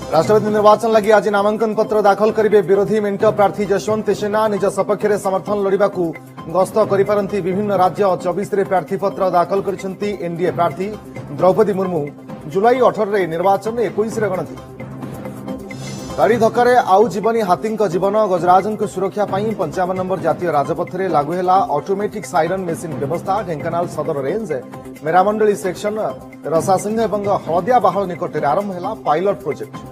राष्ट्रपति निर्वाचन लगी आज नामांकन पत्र दाखल करेंगे विरोधी मेंट प्रार्थी जशवंत सिन्हा निज सपक्ष में समर्थन लड़ाक गस्त करिपारंती विभिन्न राज्य 24 प्रार्थीपत्र दाखल करछंती एनडीए प्रार्थी द्रौपदी मुर्मू जुलाई 18 रे निर्वाचन 21 रे गणति गाड़ी धक्का आउ जीवनी हाथी जीवन गजराजन सुरक्षा 55 नंबर जातीय राजपथ में लागू है ऑटोमेटिक साइरन मेसीन व्यवस्था ढेंकानाल सदर रेंज मेरामंडली सेक्शन रसासिंह और हलदिया बाहल निकट में आरंभ है पायलट प्रोजेक्ट।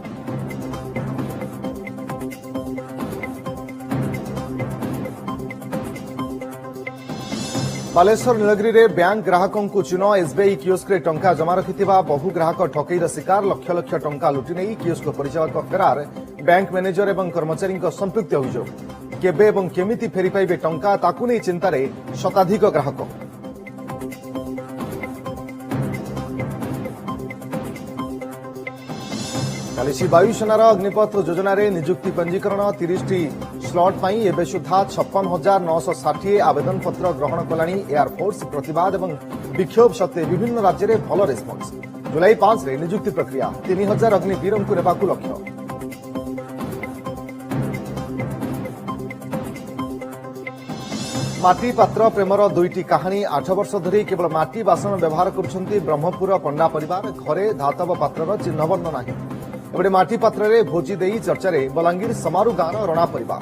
बालेश्वर नीलगिरी में बैंक ग्राहकों को चुन एसबीआई कियोस्क रे टंका जमा रखिथिबा बहु ग्राहक ठकईर शिकार लक्ष लक्ष टंका लुटि नहीं कियोस्क परिचालक फेरार बैंक मैनेजर एवं कर्मचारी संपृक्त अभियोग केबे एवं केमिति फेरी पाइबे टंका ताकू नहीं चिंतार शताधिक ग्राहक। चली वायुसेनार अग्निपथ योजन निजुक्ति पंजीकरण 30 स्लॉट पर एवं सुधा 56,960 आवेदन पत्र ग्रहण कलानी एयरफोर्स प्रतिवाद और विक्षोभ सत्वे विभिन्न राज्य में भल रेस्पन्स जुलाई 5 रे निजुक्ति प्रक्रिया 3000 अग्निवीर को नेबाकू लक्ष्य। माटी पात्र प्रेमर दुईटी कहानी 8 वर्ष धरी केवल माटी बासन व्यवहार कर ब्रह्मपुर पंडा परिवार घरे धातव पात्र चिन्हवर्ण नहीं एपटे माटी पात्र रे भोजी देई चर्चारे बलांगीर समारू गाँव रणा परिवार।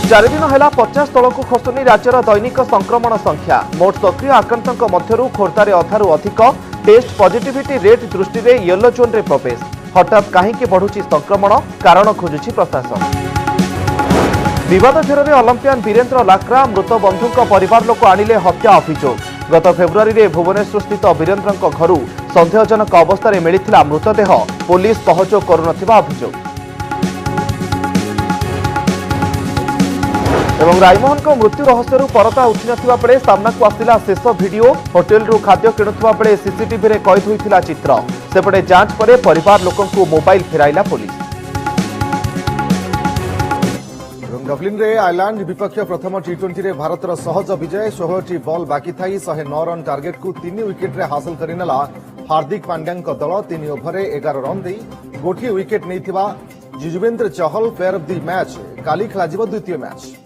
चार दिन है 50 तलक खसुनी राज्यर दैनिक संक्रमण संख्या मोट सक्रिय आक्रांतों मध्यरु खोर्धारे अधारू अधिक टेस्ट पॉजिटिविटी रेट दृष्टि रे येलो जोन रे प्रवेश हठात कहीं बढ़ुची संक्रमण कारण खोजुची प्रशासन। विवाद घेर ओलंपियन वीरेन्द्र लाक्रा मृत बंधु परिवार लोक आनिले हत्या अभियोग गत फेब्रुआरी में भुवनेश्वर स्थित वीरेन्द्र घर सन्देहजनक अवस्था मिलता मृतदेह पुलिस सहयोग करुनथिबा अभियोग। एवं रायमोहन को मृत्यु रहस्यरू परता उठी नथिबा बेले सामनाकू आसिला शेष वीडियो होटेल रू खाद्य किणुथिबा बेले सीसीटीवी रे कैद होइथिला चित्र सेपटे जांच पर परिवार लोकंकू मोबाइल फेराइला पुलिस। डबलिन रे आयरलैंड विपक्ष प्रथम टी20 रे भारतर सहज विजय 16 बॉल बाकी थाई 109 रन टार्गेट को 3 विकेट रे हासिल करिनेला हार्दिक पांड्या दल 3 ओभर 11 रन दे गोटे विकेट नहीं जुजवेंद्र चहल प्लेयर ऑफ द मैच काली खेल द्वितीय मैच।